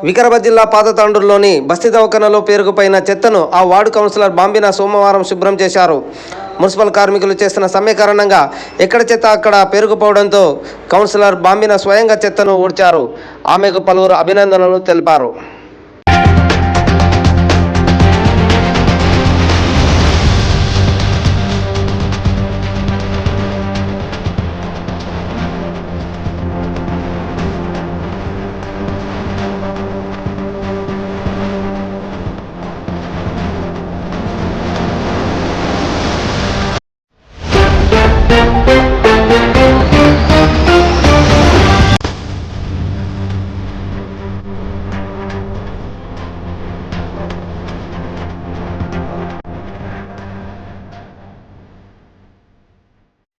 వికారాబాద్ జిల్లా పాతతాండూరులోని బస్తీ దవాఖానలో పేరుకుపోయిన చెత్తను ఆ వార్డు కౌన్సిలర్ బాంబిన సోమవారం శుభ్రం చేశారు. మున్సిపల్ కార్మికులు చేస్తున్న సమ్మె కారణంగా ఎక్కడ చెత్త అక్కడ పేరుకుపోవడంతో కౌన్సిలర్ బాంబిన స్వయంగా చెత్తను ఊడ్చారు. ఆమెకు పలువురు అభినందనలు తెలిపారు.